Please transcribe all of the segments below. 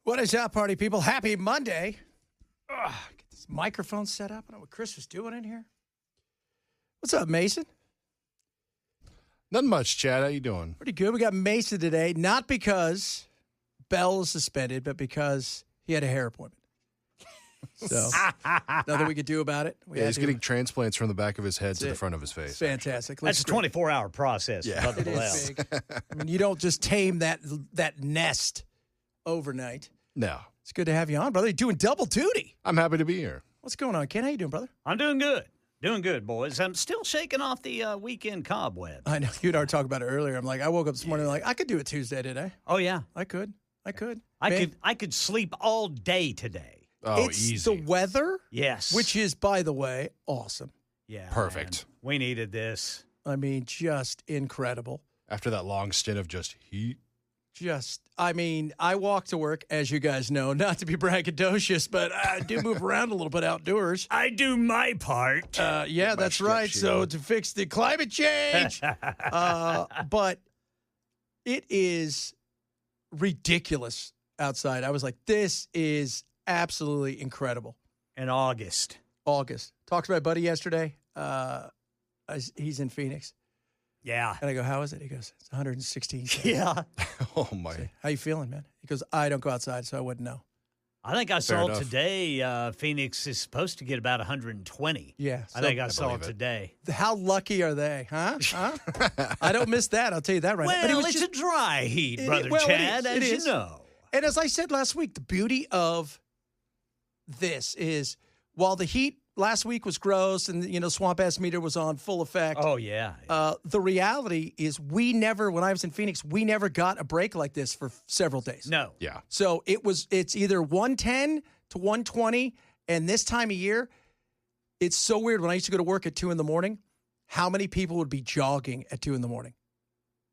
What is up, party people? Happy Monday. Get this microphone set up. I don't know what Chris was doing in here. What's up, Mason? Nothing much, Chad. How you doing? Pretty good. We got Mason today, not because Bell is suspended, but because he had a hair appointment. So, nothing we could do about it. He's getting transplants from the back of his head to the front of his face. It's fantastic. That's a 24-hour process. Yeah. It is big. I mean, you don't just tame that nest overnight. No. It's good to have you on, brother. You're doing double duty. I'm happy to be here. What's going on, Ken? How you doing, brother? I'm doing good. Doing good, boys. I'm still shaking off the weekend cobweb. I know. You and I were talking about it earlier. I'm like, I woke up this morning like, I could do it Tuesday today. Oh, yeah. I could. I could sleep all day today. Oh, it's easy. the weather. Yes. Which is, by the way, awesome. Yeah. Perfect. Man. We needed this. I mean, just incredible. After that long stint of just heat. I walk to work, as you guys know, not to be braggadocious, but I do move around a little bit outdoors. I do my part. Yeah, that's right. So to fix the climate change. But it is ridiculous outside. I was like, this is absolutely incredible. In August. Talked to my buddy yesterday. He's in Phoenix. Yeah. And I go, how is it? He goes, it's 116. Yeah. Oh, my. Say, how you feeling, man? He goes, I don't go outside, so I wouldn't know. I think I saw enough. today Phoenix is supposed to get about 120. Yeah. I think I saw it today. How lucky are they, huh? I don't miss that. I'll tell you that right now. Well, it's a dry heat, Brother Chad, it as is. you know. And as I said last week, the beauty of this is while the heat last week was gross and, swamp ass meter was on full effect. Oh, yeah. The reality is when I was in Phoenix, we never got a break like this for several days. No. Yeah. So it's either 110 to 120. And this time of year, it's so weird. When I used to go to work at 2 a.m, how many people would be jogging at 2 a.m?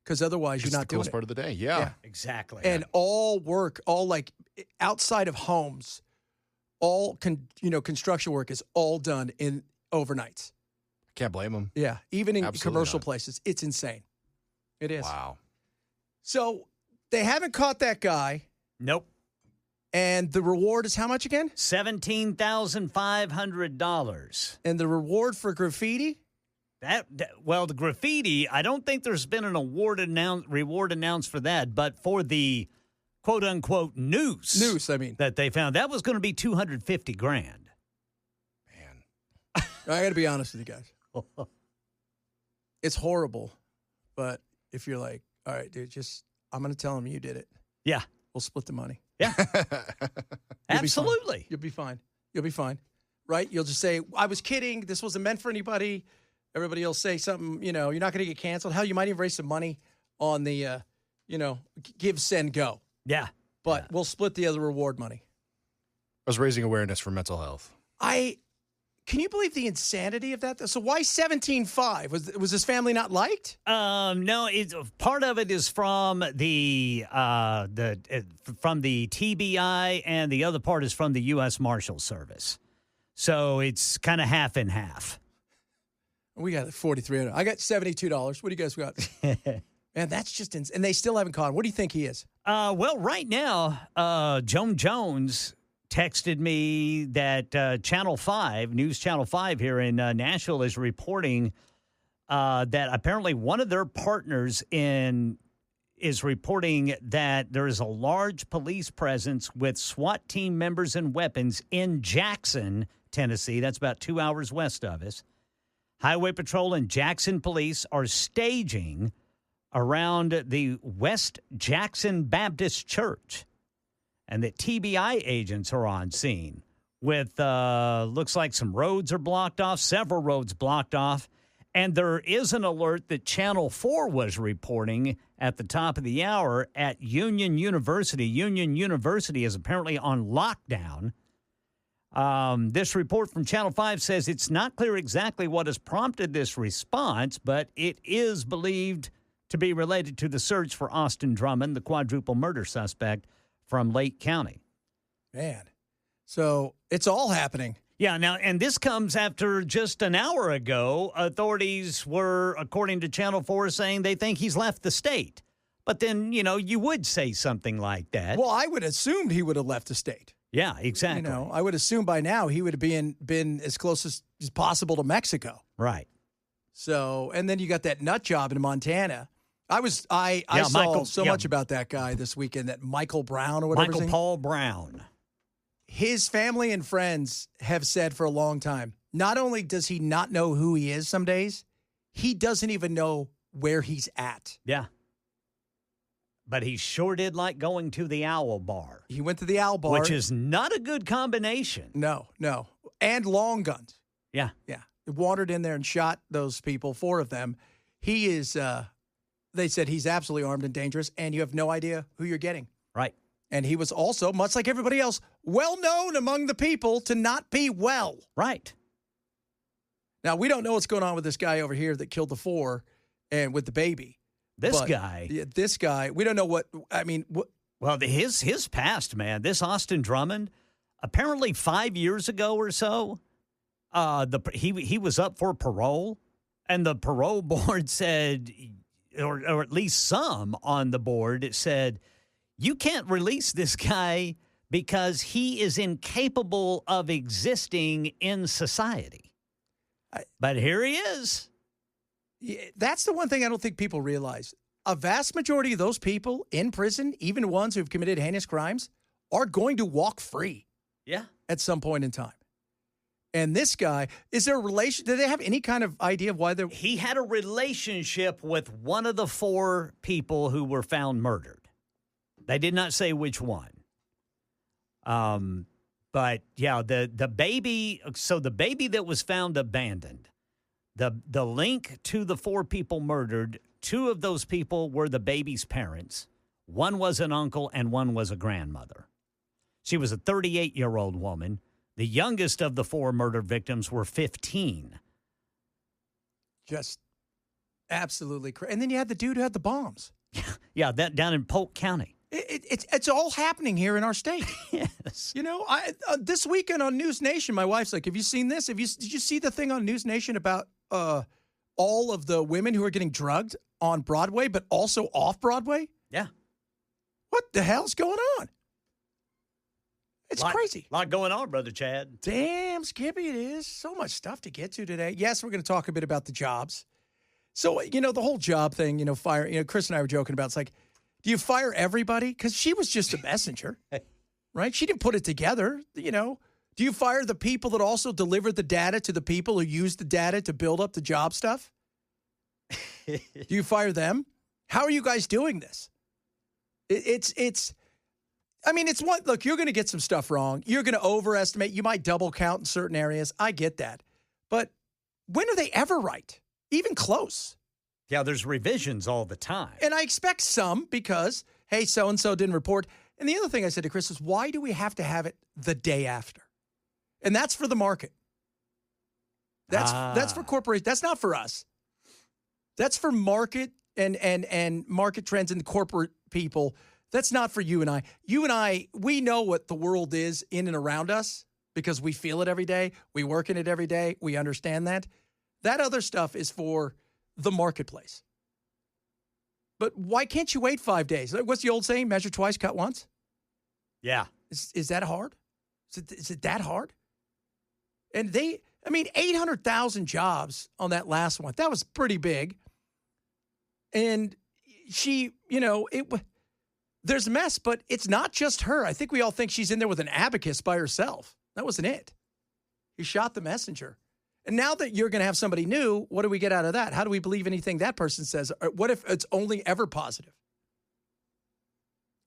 Because otherwise you're not the coolest doing part of the day. Yeah. Exactly. And all work, all like outside of homes, all construction work is all done in overnights. Can't blame him. Yeah, even in Absolutely commercial not. places, it's insane. It is. Wow. So they haven't caught that guy, Nope. and the reward is how much again? $17,500. And the reward for graffiti? Well, the graffiti, I don't think there's been an reward announced for that, but for the quote-unquote noose that they found, that was going to be $250,000. Man. I got to be honest with you guys. It's horrible, but if you're like, all right, dude, I'm going to tell him you did it. Yeah. We'll split the money. Yeah. Absolutely. You'll be fine. Right? You'll just say, I was kidding. This wasn't meant for anybody. Everybody will say something, you're not going to get canceled. Hell, you might even raise some money on the, give, send, go. Yeah. But we'll split the other reward money. I was raising awareness for mental health. Can you believe the insanity of that? So why 17.5? Was his family not liked? No, part of it is from the TBI, and the other part is from the U.S. Marshal Service. So it's kind of half and half. We got $4,300. I got $72. What do you guys got? Man, that's just insane. And they still haven't caught him. What do you think he is? Well, right now, Joan Jones texted me that News Channel 5 here in Nashville is reporting that apparently one of their partners is reporting that there is a large police presence with SWAT team members and weapons in Jackson, Tennessee. That's about 2 hours west of us. Highway Patrol and Jackson Police are staging around the West Jackson Baptist Church, and that TBI agents are on scene with, looks like some roads are blocked off, several roads blocked off, and there is an alert that Channel 4 was reporting at the top of the hour at Union University. Union University is apparently on lockdown. This report from Channel 5 says it's not clear exactly what has prompted this response, but it is believed to be related to the search for Austin Drummond, the quadruple murder suspect from Lake County. Man, so it's all happening. Yeah, now, and this comes after just an hour ago, authorities were, according to Channel 4, saying they think he's left the state. But then, you would say something like that. Well, I would assume he would have left the state. Yeah, exactly. I would assume by now he would have been as close as possible to Mexico. Right. So, and then you got that nut job in Montana. I saw much about that guy this weekend, that Michael Brown or whatever. Michael Paul Brown. His family and friends have said for a long time, not only does he not know who he is some days, he doesn't even know where he's at. Yeah. But he sure did like going to the Owl Bar. He went to the Owl Bar. Which is not a good combination. No. And long guns. Yeah. Yeah. He wandered in there and shot those people, 4 of them. He is, they said he's absolutely armed and dangerous, and you have no idea who you're getting. Right. And he was also, much like everybody else, well known among the people to not be well. Right. Now, we don't know what's going on with this guy over here that killed the 4 and with the baby. This guy, we don't know what. Well, his past, man. This Austin Drummond, apparently 5 years ago or so, he was up for parole, and the parole board said, or at least some on the board said, you can't release this guy because he is incapable of existing in society. But here he is. That's the one thing I don't think people realize. A vast majority of those people in prison, even ones who've committed heinous crimes, are going to walk free. Yeah. At some point in time. And this guy, is there a relation? Do they have any kind of idea of why they're... He had a relationship with one of the 4 people who were found murdered. They did not say which one. But yeah, the baby, so the baby that was found abandoned, the link to the 4 people murdered, 2 of those people were the baby's parents. One was an uncle and one was a grandmother. She was a 38-year-old woman. The youngest of the 4 murder victims were 15. Just absolutely crazy. And then you had the dude who had the bombs. Yeah, that down in Polk County. It's all happening here in our state. Yes. This weekend on News Nation, my wife's like, have you seen this? Did you see the thing on News Nation about all of the women who are getting drugged on Broadway, but also off Broadway? Yeah. What the hell's going on? It's crazy. A lot going on, Brother Chad. Damn, Skippy, it is. So much stuff to get to today. Yes, we're going to talk a bit about the jobs. So, the whole job thing, fire, Chris and I were joking about, it's like, do you fire everybody? Because she was just a messenger, right? She didn't put it together, Do you fire the people that also deliver the data to the people who use the data to build up the job stuff? Do you fire them? How are you guys doing this? It's one, look, you're going to get some stuff wrong. You're going to overestimate. You might double count in certain areas. I get that. But when are they ever right? Even close. Yeah, there's revisions all the time. And I expect some because, hey, so-and-so didn't report. And the other thing I said to Chris is, why do we have to have it the day after? And that's for the market. That's for corporations. That's not for us. That's for market and market trends and corporate people. That's not for you and I. You and I, we know what the world is in and around us because we feel it every day. We work in it every day. We understand that. That other stuff is for the marketplace. But why can't you wait 5 days? What's the old saying? Measure twice, cut once? Yeah. Is that hard? Is it that hard? And 800,000 jobs on that last one. That was pretty big. And she, there's a mess, but it's not just her. I think we all think she's in there with an abacus by herself. That wasn't it. He shot the messenger. And now that you're going to have somebody new, what do we get out of that? How do we believe anything that person says? Or what if it's only ever positive?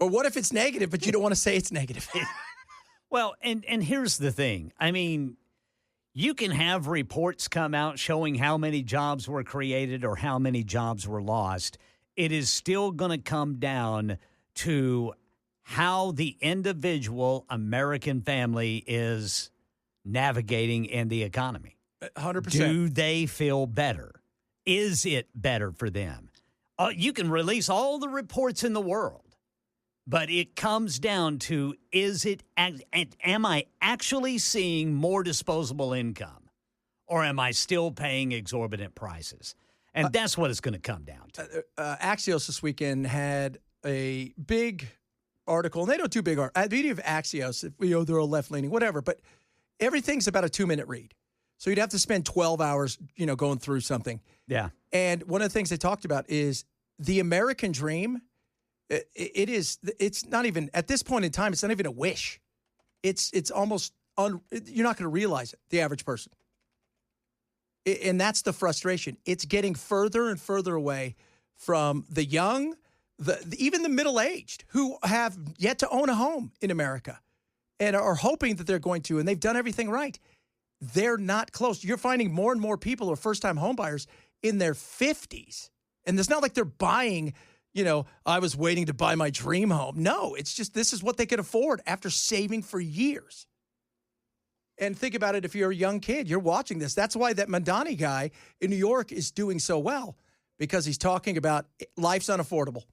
Or what if it's negative, but you don't want to say it's negative? Well, and here's the thing. You can have reports come out showing how many jobs were created or how many jobs were lost. It is still going to come down to how the individual American family is navigating in the economy. 100%. Do they feel better? Is it better for them? You can release all the reports in the world, but it comes down to, am I actually seeing more disposable income, or am I still paying exorbitant prices? And that's what it's going to come down to. Axios this weekend had a big article, and they don't do big articles. The beauty of Axios, they're a left-leaning, whatever, but everything's about a 2-minute read. So you'd have to spend 12 hours, going through something. Yeah. And one of the things they talked about is the American dream. It's not even, at this point in time, it's not even a wish. It's almost, you're not going to realize it, the average person. And that's the frustration. It's getting further and further away from the young, even the middle-aged, who have yet to own a home in America and are hoping that they're going to, and they've done everything right. They're not close. You're finding more and more people are first-time homebuyers in their 50s. And it's not like they're buying, I was waiting to buy my dream home. No, it's just this is what they could afford after saving for years. And think about it, if you're a young kid, you're watching this. That's why that Mandani guy in New York is doing so well, because he's talking about life's unaffordable.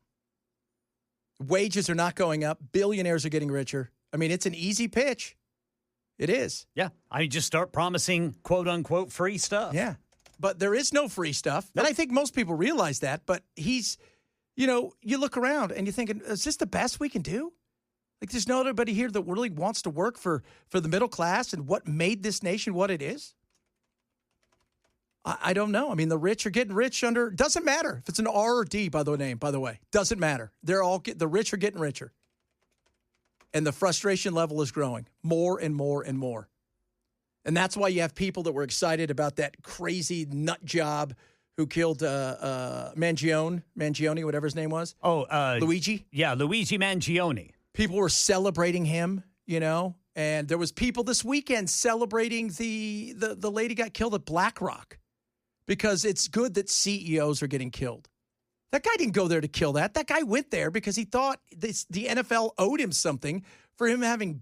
Wages are not going up. Billionaires are getting richer. I mean, it's an easy pitch. It is. Yeah. I just start promising, quote unquote, free stuff. Yeah. But there is no free stuff. Nope. And I think most people realize that. But he's, you look around and you're thinking, is this the best we can do? Like, there's nobody here that really wants to work for the middle class and what made this nation what it is. I don't know. I mean, the rich are getting rich doesn't matter if it's an R or D, by the way. Doesn't matter. The rich are getting richer. And the frustration level is growing more and more and more. And that's why you have people that were excited about that crazy nut job who killed Mangione, whatever his name was. Luigi? Yeah, Luigi Mangione. People were celebrating him, and there was people this weekend celebrating the lady got killed at BlackRock because it's good that CEOs are getting killed. That guy didn't go there to kill that. That guy went there because he thought the NFL owed him something for him having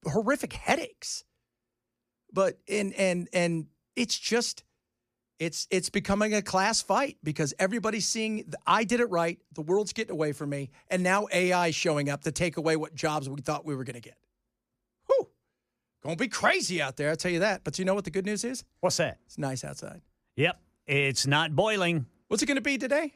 horrific headaches. But and it's just it's becoming a class fight because everybody's seeing I did it right. The world's getting away from me, and now AI is showing up to take away what jobs we thought we were going to get. Whew, gonna be crazy out there, I'll tell you that. But you know what the good news is? What's that? It's nice outside. Yep, it's not boiling. What's it going to be today?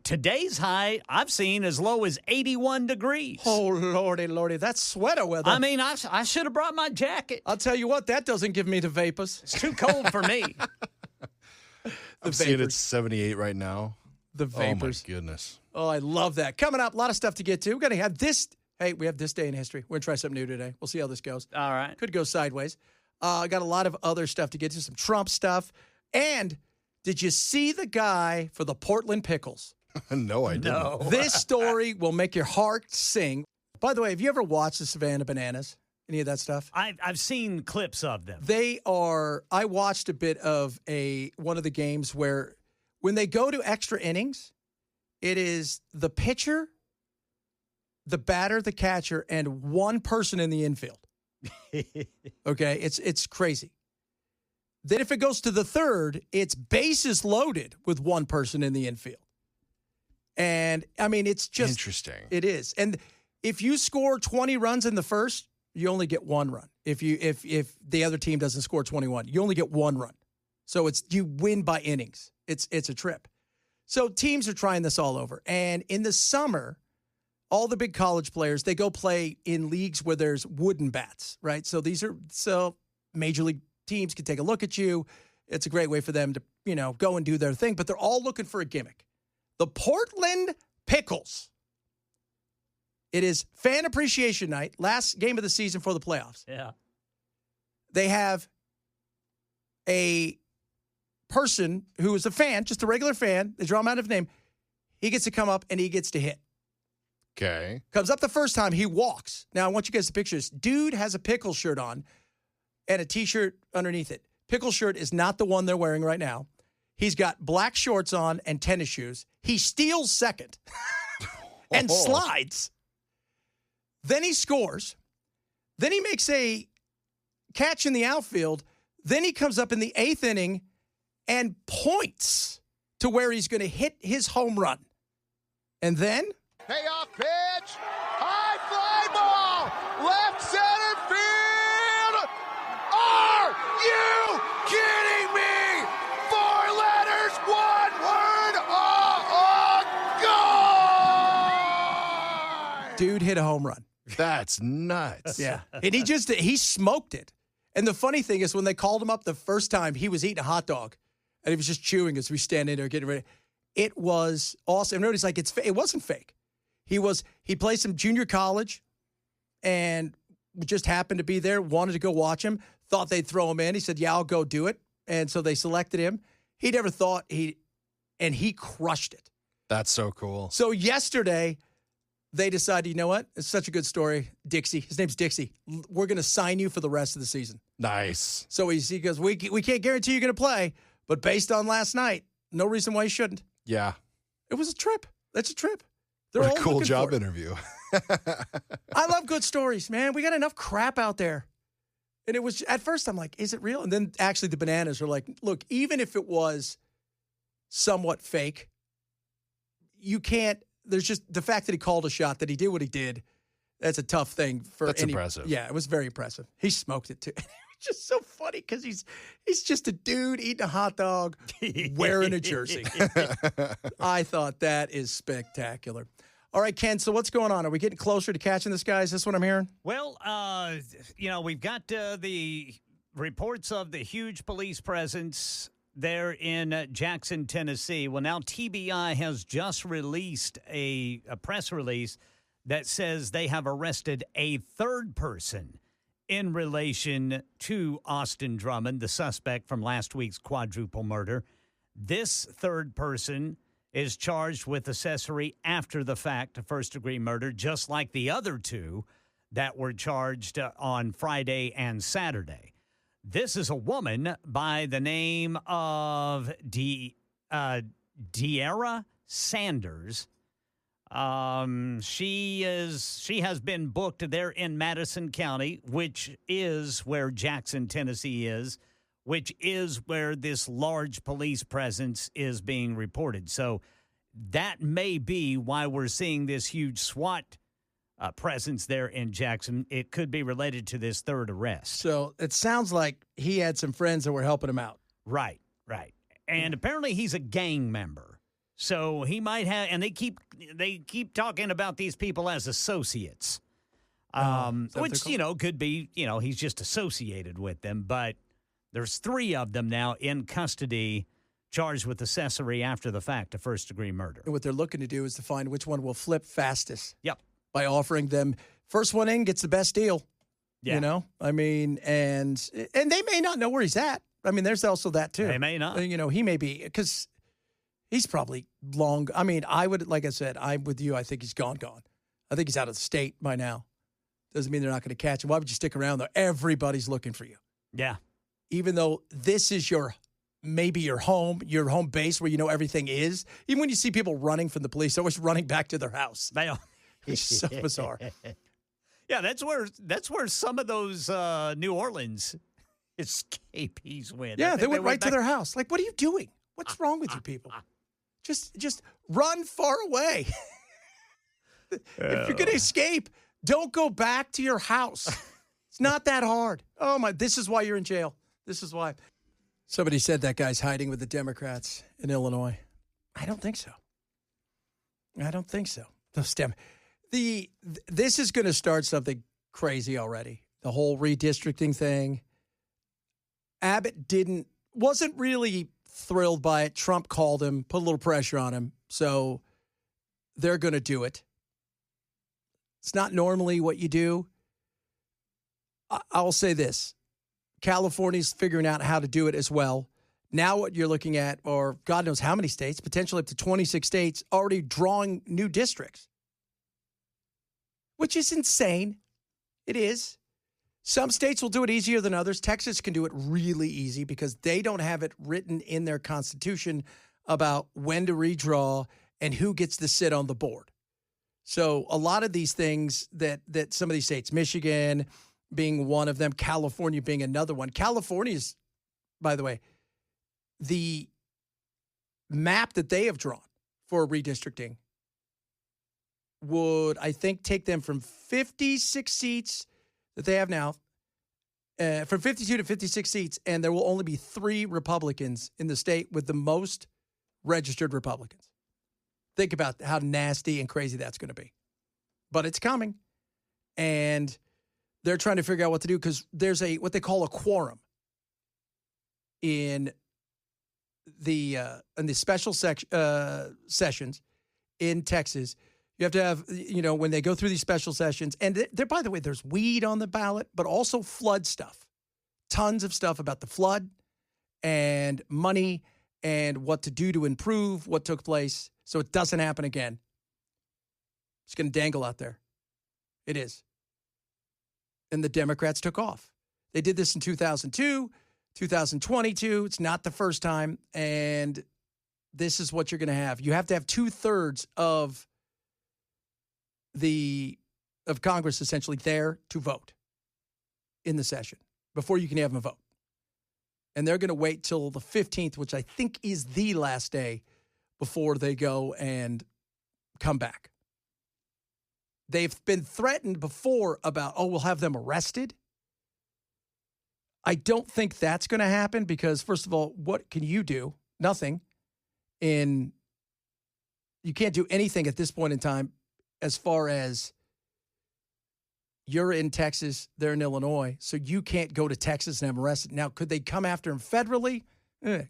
Today's high I've seen as low as 81 degrees. Oh, lordy, that's sweater weather. I mean, I should have brought my jacket. I'll tell you what, that doesn't give me the vapors. It's too cold for me. I'm seeing it's 78 right now. The vapors. Oh, my goodness. Oh, I love that. Coming up, a lot of stuff to get to. We're going to have this. Hey, we have this day in history. We're going to try something new today. We'll see how this goes. All right. Could go sideways. I got a lot of other stuff to get to, some Trump stuff. And did you see the guy for the Portland Pickles? No, I didn't. No. This story will make your heart sing. By the way, have you ever watched the Savannah Bananas? Any of that stuff? I've seen clips of them. I watched a bit of one of the games where when they go to extra innings, it is the pitcher, the batter, the catcher, and one person in the infield. Okay? It's crazy. Then if it goes to the third, it's bases loaded with one person in the infield. And, I mean, it's just... Interesting. It is. And if you score 20 runs in the first, you only get one run. If the other team doesn't score 21, you only get one run. So you win by innings. It's a trip. So teams are trying this all over. And in the summer, all the big college players, they go play in leagues where there's wooden bats, right? So major league teams can take a look at you. It's a great way for them to, go and do their thing. But they're all looking for a gimmick. The Portland Pickles. It is Fan Appreciation Night, last game of the season for the playoffs. Yeah. They have a person who is a fan, just a regular fan. They draw him out of name. He gets to come up and he gets to hit. Okay. Comes up the first time, he walks. Now, I want you guys to picture this. Dude has a pickle shirt on and a T-shirt underneath it. Pickle shirt is not the one they're wearing right now. He's got black shorts on and tennis shoes. He steals second and slides. Then he scores. Then he makes a catch in the outfield. Then he comes up in the 8th inning and points to where he's going to hit his home run. And then... Payoff pitch. High fly ball. Left center field. Are you kidding me? 4 letters hit a home run. That's nuts. Yeah. And he smoked it. And the funny thing is when they called him up the first time, he was eating a hot dog. And he was just chewing as we stand in there getting ready. It was awesome. And nobody's like, it wasn't fake. He played some junior college and just happened to be there, wanted to go watch him, thought they'd throw him in. He said, yeah, I'll go do it. And so they selected him. He never thought and he crushed it. That's so cool. So yesterday, they decided, you know what? It's such a good story. Dixie, his name's Dixie. We're going to sign you for the rest of the season. Nice. So he goes, we can't guarantee you're going to play, but based on last night, no reason why you shouldn't. Yeah. It was a trip. That's a trip. They're What all a cool looking job for it. interview. I love good stories, man. We got enough crap out there. And it was, at first I'm like, is it real? And then actually the bananas are like, look, even if it was somewhat fake, you can't, there's just the fact that he called a shot, that he did what he did. That's a tough thing for That's impressive. Yeah, it was very impressive. He smoked it too. It's just so funny because he's just a dude eating a hot dog wearing a jersey. I thought that is spectacular. All right, Ken, so what's going on? Are we getting closer to catching this guy? Is this what I'm hearing? Well, we've got the reports of the huge police presence there in Jackson, Tennessee. Well, now TBI has just released a press release that says they have arrested a third person in relation to Austin Drummond, the suspect from last week's quadruple murder. This third person is charged with accessory after the fact to first-degree murder, just like the other two that were charged on Friday and Saturday. This is a woman by the name of De'Ara Sanders. She has been booked there in Madison County, which is where Jackson, Tennessee is, which is where this large police presence is being reported. So that may be why we're seeing this huge SWAT presence there in Jackson. It could be related to this third arrest. So it sounds like he had some friends that were helping him out. Right. And apparently he's a gang member. So he might have, and they keep talking about these people as associates, which, could be, he's just associated with them. But there's 3 of them now in custody, charged with accessory after the fact to first-degree murder. And what they're looking to do is to find which one will flip fastest. Yep. By offering them, first one in gets the best deal. Yeah. I mean, and they may not know where he's at. I mean, there's also that too. They may not. He may be, because he's probably long. I mean, like I said, I'm with you. I think he's gone. I think he's out of the state by now. Doesn't mean they're not going to catch him. Why would you stick around though? Everybody's looking for you. Yeah. Even though this is maybe your home base where everything is. Even when you see people running from the police, they're always running back to their house. They are. It's so bizarre. Yeah, that's where some of those New Orleans escapees went. Yeah, they went right to their house. Like, what are you doing? What's wrong with you people? Just run far away. If you're going to escape, don't go back to your house. It's not that hard. Oh, my. This is why you're in jail. This is why. Somebody said that guy's hiding with the Democrats in Illinois. I don't think so. This is going to start something crazy already. The whole redistricting thing. Abbott wasn't really thrilled by it. Trump called him, put a little pressure on him. So they're going to do it. It's not normally what you do. I'll say this. California's figuring out how to do it as well. Now what you're looking at, or God knows how many states, potentially up to 26 states, already drawing new districts. Which is insane. It is. Some states will do it easier than others. Texas can do it really easy because they don't have it written in their constitution about when to redraw and who gets to sit on the board. So a lot of these things that some of these states, Michigan being one of them, California being another one. California's, by the way, the map that they have drawn for redistricting would, I think, take them from 56 seats that they have now, from 52 to 56 seats, and there will only be 3 Republicans in the state with the most registered Republicans. Think about how nasty and crazy that's going to be. but it's coming. And they're trying to figure out what to do because there's what they call a quorum in the special sessions in Texas. You have to have, when they go through these special sessions, and there, by the way, there's weed on the ballot, but also flood stuff. Tons of stuff about the flood and money and what to do to improve what took place so it doesn't happen again. It's going to dangle out there. It is. And the Democrats took off. They did this in 2002, 2022. It's not the first time. And this is what you're going to have. You have to have 2/3 of Congress essentially there to vote in the session before you can have them vote. And they're going to wait till the 15th, which I think is the last day before they go and come back. They've been threatened before about, we'll have them arrested. I don't think that's going to happen because, first of all, what can you do? Nothing. You can't do anything at this point in time as far as you're in Texas, they're in Illinois, so you can't go to Texas and have them arrested. Now, could they come after them federally?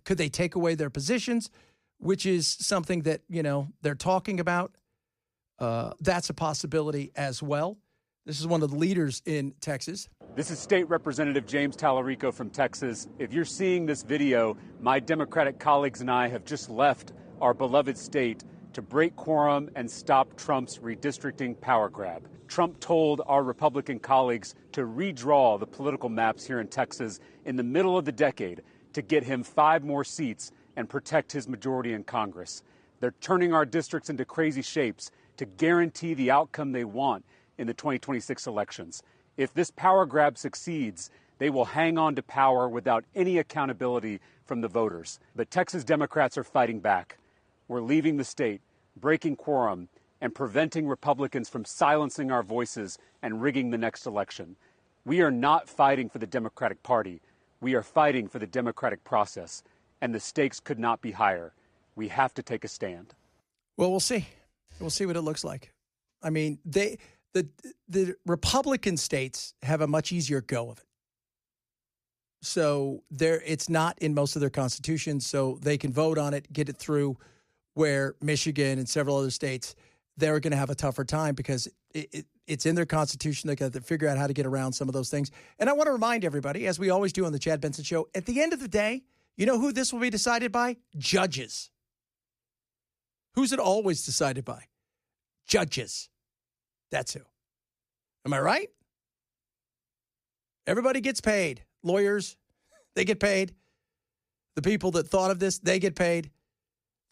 Could they take away their positions, which is something that, they're talking about? That's a possibility as well. This is one of the leaders in Texas. This is State Representative James Tallarico from Texas. If you're seeing this video, my Democratic colleagues and I have just left our beloved state to break quorum and stop Trump's redistricting power grab. Trump told our Republican colleagues to redraw the political maps here in Texas in the middle of the decade to get him 5 more seats and protect his majority in Congress. They're turning our districts into crazy shapes to guarantee the outcome they want in the 2026 elections. If this power grab succeeds, they will hang on to power without any accountability from the voters. But Texas Democrats are fighting back. We're leaving the state, breaking quorum, and preventing Republicans from silencing our voices and rigging the next election. We are not fighting for the Democratic Party. We are fighting for the democratic process, and the stakes could not be higher. We have to take a stand. Well, we'll see. We'll see what it looks like. I mean, the Republican states have a much easier go of it. So it's not in most of their constitutions, so they can vote on it, get it through, where Michigan and several other states, they're going to have a tougher time because it's in their constitution. They got to figure out how to get around some of those things. And I want to remind everybody, as we always do on the Chad Benson Show, at the end of the day, you know who this will be decided by? Judges. Who's it always decided by? Judges. That's who. Am I right? Everybody gets paid. Lawyers, they get paid. The people that thought of this, they get paid.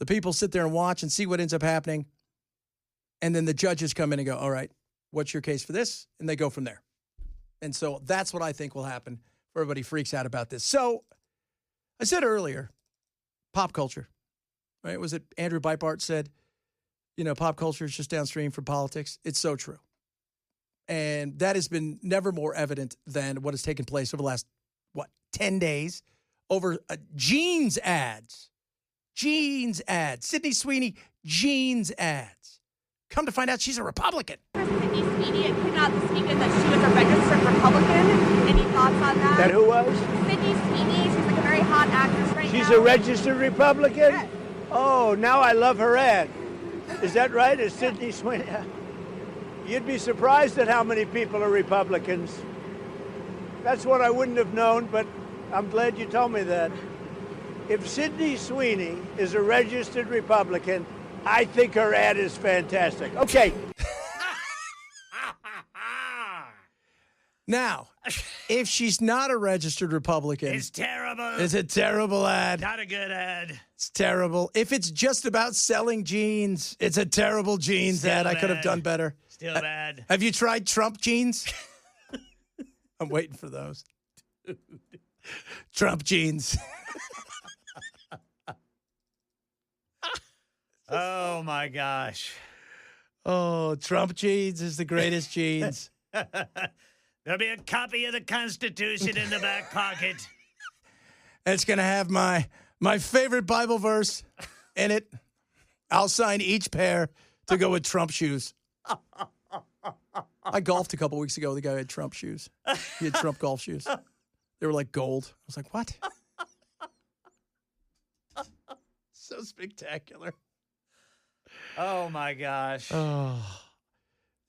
The people sit there and watch and see what ends up happening. And then the judges come in and go, all right, what's your case for this? And they go from there. And so that's what I think will happen. Everybody freaks out about this. So I said earlier, pop culture, right? Was it Andrew Breitbart said, pop culture is just downstream from politics? It's so true. And that has been never more evident than what has taken place over the last, 10 days over jeans ads. Jeans ads. Sydney Sweeney, jeans ads. Come to find out she's a Republican. Sydney Sweeney, it came out this weekend that she was a registered Republican. Any thoughts on that? That who was? Sydney Sweeney. She's like a very hot actress right now. She's a registered Republican? Yes. Oh, now I love her ad. Is that right? Is Sydney Sweeney? You'd be surprised at how many people are Republicans. That's what I wouldn't have known, but I'm glad you told me that. If Sydney Sweeney is a registered Republican, I think her ad is fantastic. Okay. Now, if she's not a registered Republican, It's terrible. it's a terrible ad. Not a good ad. It's terrible. If it's just about selling jeans, it's a terrible jeans Still ad. I could have bad. done better. Still bad. Have you tried Trump jeans? I'm waiting for those. Trump jeans. Oh, my gosh. Oh, Trump jeans is the greatest jeans. There'll be a copy of the Constitution in the back pocket. It's going to have my favorite Bible verse in it. I'll sign each pair to go with Trump shoes. I golfed a couple weeks ago. The guy had Trump shoes. He had Trump golf shoes. They were like gold. I was like, what? So spectacular. Oh, my gosh. Oh,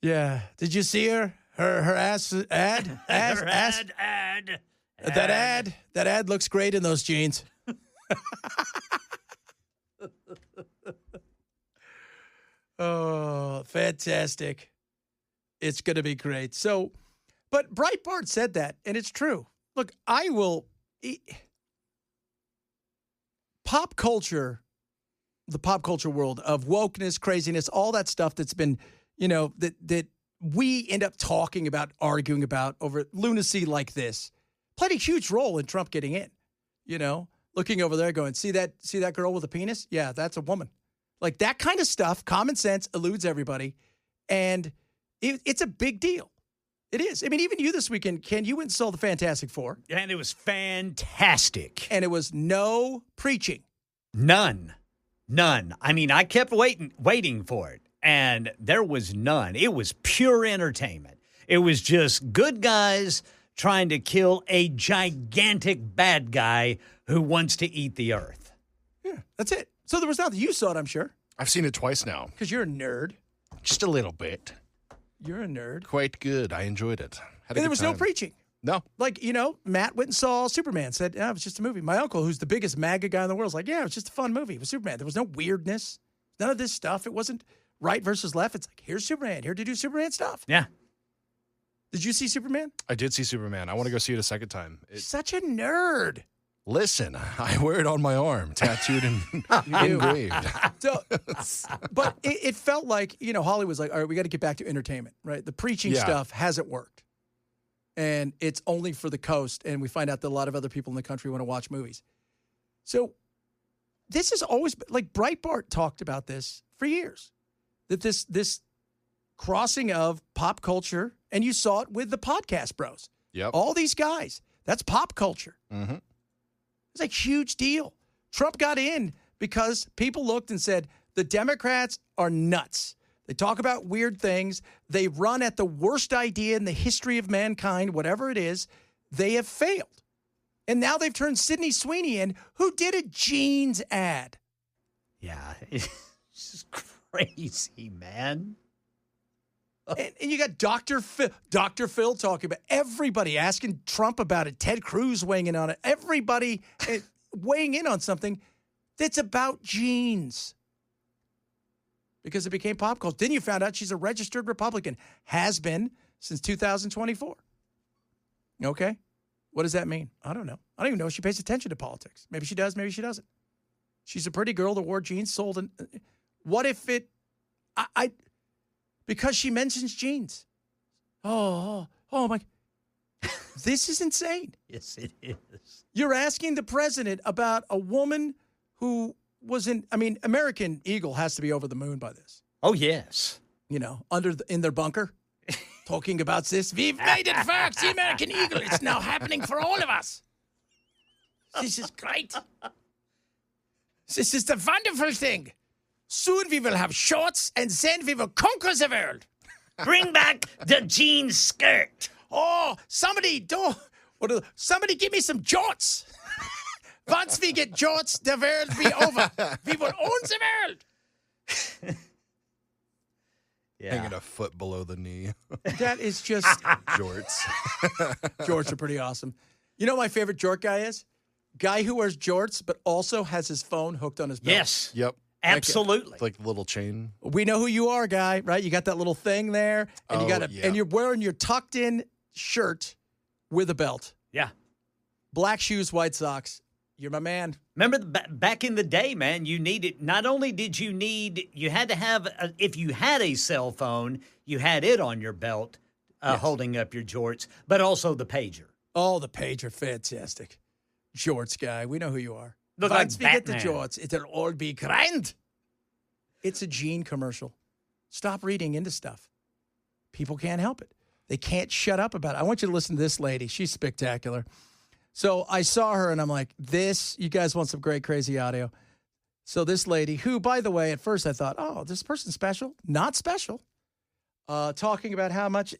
yeah. Did you see her? Her ass ad? Her Ass? ad. That ad looks great in those jeans. Oh, fantastic. It's going to be great. So, but Breitbart said that, and it's true. Look, pop culture, the pop culture world of wokeness, craziness, all that stuff that's been, that we end up talking about, arguing about over lunacy like this, played a huge role in Trump getting in, looking over there going, see that girl with a penis? Yeah, that's a woman. Like that kind of stuff, common sense eludes everybody. And it's a big deal. It is. I mean, even you this weekend, Ken, you went and saw the Fantastic Four. And it was fantastic. And it was no preaching. None. I mean, I kept waiting for it. And there was none. It was pure entertainment. It was just good guys trying to kill a gigantic bad guy who wants to eat the earth. Yeah, that's it. So there was nothing. You saw it, I'm sure. I've seen it twice now. Because you're a nerd. Just a little bit. You're a nerd. Quite good. I enjoyed it. And there was no preaching. No. Like, Matt went and saw Superman, said, it was just a movie. My uncle, who's the biggest MAGA guy in the world, was like, yeah, it was just a fun movie. It was Superman. There was no weirdness. None of this stuff. It wasn't right versus left. It's like, here's Superman. Here to do Superman stuff. Yeah. Did you see Superman? I did see Superman. I want to go see it a second time. Such a nerd. Listen, I wear it on my arm, tattooed and engraved. So, but it felt like, Hollywood was like, all right, we got to get back to entertainment, right? The preaching stuff hasn't worked. And it's only for the coast. And we find out that a lot of other people in the country want to watch movies. So this has always been, like Breitbart talked about this for years, that this crossing of pop culture, and you saw it with the podcast bros. Yep. All these guys, that's pop culture. Mm-hmm. It's a huge deal. Trump got in because people looked and said, the Democrats are nuts. They talk about weird things. They run at the worst idea in the history of mankind, whatever it is. They have failed. And now they've turned Sydney Sweeney in, who did a jeans ad. Yeah, it's just crazy, man. And you got Dr. Phil talking about everybody asking Trump about it. Ted Cruz weighing in on it. Everybody weighing in on something that's about jeans. Because it became pop culture. Then you found out she's a registered Republican. Has been since 2024. Okay? What does that mean? I don't know. I don't even know if she pays attention to politics. Maybe she does, maybe she doesn't. She's a pretty girl that wore jeans, sold. And what if it... Because she mentions jeans. Oh my. This is insane. Yes, it is. You're asking the president about a woman who was American Eagle has to be over the moon by this. Oh, yes. In their bunker, talking about this. We've made it work, the American Eagle. It's now happening for all of us. This is great. This is the wonderful thing. Soon we will have shorts, and then we will conquer the world. Bring back the jean skirt. Oh, somebody give me some jorts. Once we get jorts, the world will be over. We will own the world. Yeah. Hanging a foot below the knee. That is just... Jorts. Jorts are pretty awesome. You know what my favorite jort guy is? Guy who wears jorts, but also has his phone hooked on his belt. Yes. Yep. Absolutely. It's like the little chain. We know who you are, guy, right? You got that little thing there, and and you're wearing your tucked in shirt with a belt. Yeah. Black shoes, white socks. You're my man. Remember back in the day, man, you needed, not only did you had to have, if you had a cell phone, you had it on your belt holding up your jorts, but also the pager. Oh, the pager, fantastic. Jorts guy, we know who you are. Look Once like we get the Batman. jorts, it'll all be grand. It's a jean commercial. Stop reading into stuff. People can't help it. They can't shut up about it. I want you to listen to this lady. She's spectacular. So I saw her, and I'm like, you guys want some great, crazy audio. So this lady, who, by the way, at first I thought, oh, this person's special. Not special. talking about how much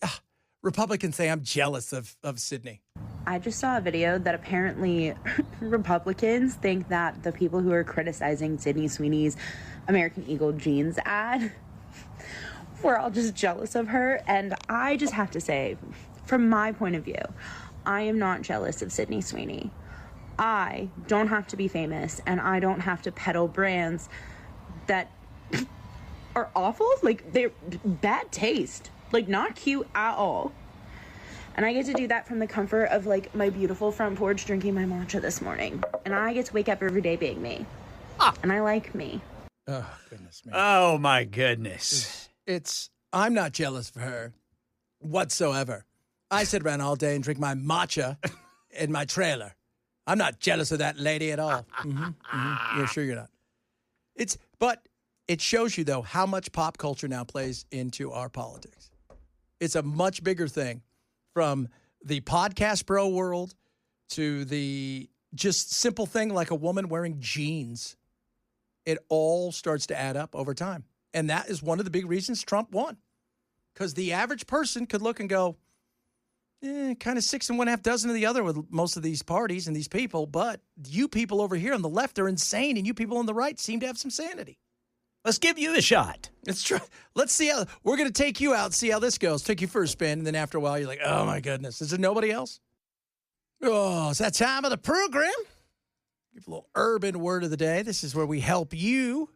Republicans say I'm jealous of Sydney. I just saw a video that apparently Republicans think that the people who are criticizing Sydney Sweeney's American Eagle jeans ad were all just jealous of her. And I just have to say, from my point of view, I am not jealous of Sydney Sweeney. I don't have to be famous, and I don't have to peddle brands that are awful. Like, they're bad taste. Like, not cute at all. And I get to do that from the comfort of, like, my beautiful front porch drinking my matcha this morning. And I get to wake up every day being me. And I like me. Oh, goodness me. Oh, my goodness. I'm not jealous of her whatsoever. I sit around all day and drink my matcha in my trailer. I'm not jealous of that lady at all. You're sure you're not. But it shows you, though, how much pop culture now plays into our politics. It's a much bigger thing. From the podcast bro world to the just simple thing like a woman wearing jeans. It all starts to add up over time. And that is one of the big reasons Trump won. Because the average person could look and go, kind of 6 1/2 dozen of the other with most of these parties and these people. But you people over here on the left are insane, and you people on the right seem to have some sanity. Let's give you a shot. Let's try. Let's see how we're going to take you out and see how this goes. Take you for a spin, and then after a while, you're like, oh, my goodness. Is there nobody else? Oh, it's that time of the program. Give a little urban word of the day. This is where we help you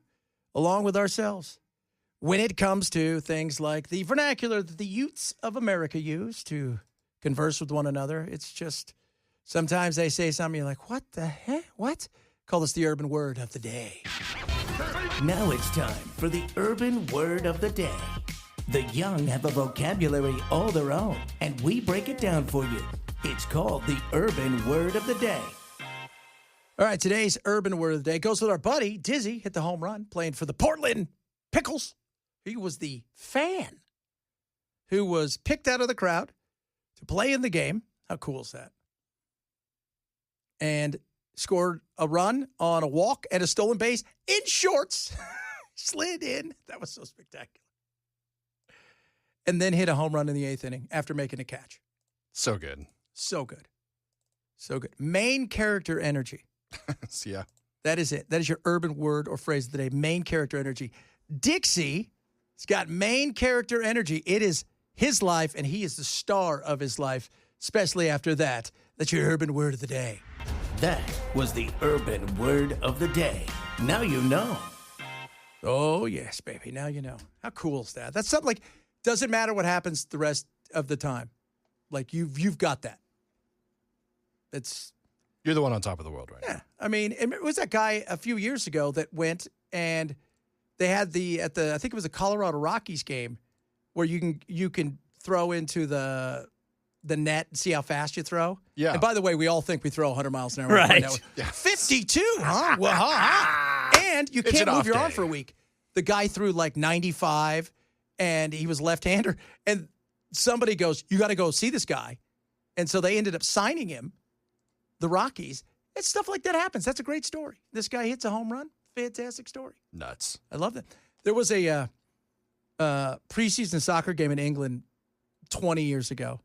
along with ourselves when it comes to things like the vernacular that the youths of America use to converse with one another. It's just sometimes they say something, you're like, what the heck? What? Call this the urban word of the day. Now it's time for the urban word of the day. The young have a vocabulary all their own, and we break it down for you. It's called the urban word of the day. All right, today's urban word of the day goes with our buddy, Dizzy, hit the home run, playing for the Portland Pickles. He was the fan who was picked out of the crowd to play in the game. How cool is that? And scored a run on a walk and a stolen base in shorts. Slid in. That was so spectacular. And then hit a home run in the 8th inning after making a catch. So good. So good. So good. Main character energy. Yeah. That is it. That is your urban word or phrase of the day. Main character energy. Dixie has got main character energy. It is his life, and he is the star of his life, especially after that. That's your urban word of the day. That was the urban word of the day. Now you know. Oh, yes, baby. Now you know. How cool is that? That's something like, doesn't matter what happens the rest of the time. Like, you've got that. You're the one on top of the world right now. Yeah. I mean, it was that guy a few years ago that went and they had I think it was a Colorado Rockies game where you can throw into the net and see how fast you throw. Yeah. And by the way, we all think we throw 100 miles an hour. Right. Yeah. 52, huh? Well, and you can't move your arm for a week. The guy threw like 95, and he was left-hander. And somebody goes, you got to go see this guy. And so they ended up signing him, the Rockies. It's stuff like that happens. That's a great story. This guy hits a home run. Fantastic story. Nuts. I love that. There was a preseason soccer game in England 20 years ago,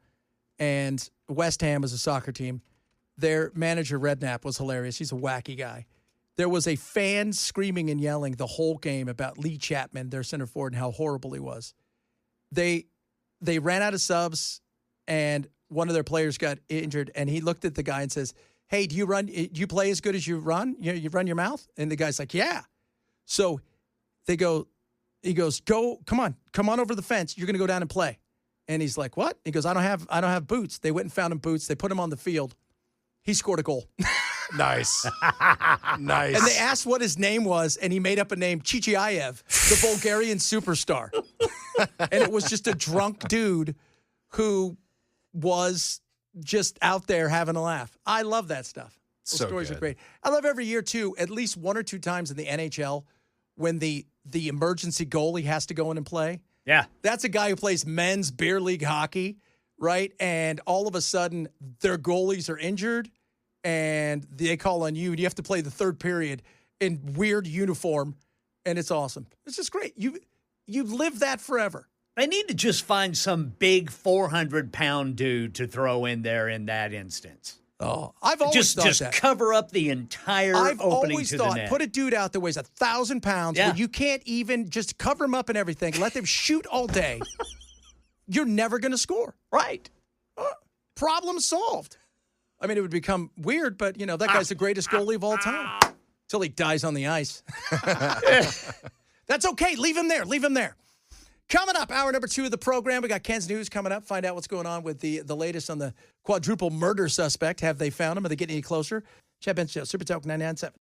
and West Ham was a soccer team. Their manager, Redknapp, was hilarious. He's a wacky guy. There was a fan screaming and yelling the whole game about Lee Chapman, their center forward, and how horrible he was. They ran out of subs, and one of their players got injured, and he looked at the guy and says, hey, do you play as good as you run? You run your mouth? And the guy's like, yeah. So he goes, come on over the fence. You're going to go down and play. And he's like, what? He goes, I don't have boots. They went and found him boots. They put him on the field. He scored a goal. Nice. Nice. And they asked what his name was, and he made up a name, Chichiaev, the Bulgarian superstar. And it was just a drunk dude who was just out there having a laugh. I love that stuff. Those stories are great. I love every year, too, at least 1 or 2 times in the NHL when the emergency goalie has to go in and play. Yeah. That's a guy who plays men's beer league hockey, right? And all of a sudden, their goalies are injured, and they call on you, and you have to play the third period in weird uniform, and it's awesome. It's just great. You live that forever. They need to just find some big 400-pound dude to throw in there in that instance. Oh, I've always thought just that. cover up the entire I've opening always to thought, the net. put a dude out that weighs 1,000 pounds where you can't even just cover him up and everything. Let them shoot all day. You're never going to score. Right. Problem solved. I mean, it would become weird, but, that guy's the greatest goalie of all time. Till he dies on the ice. That's okay. Leave him there. Leave him there. Coming up, hour number 2 of the program, we got Ken's News coming up. Find out what's going on with the latest on the quadruple murder suspect. Have they found him? Are they getting any closer? Chad Benson Show, Super Talk 99.7.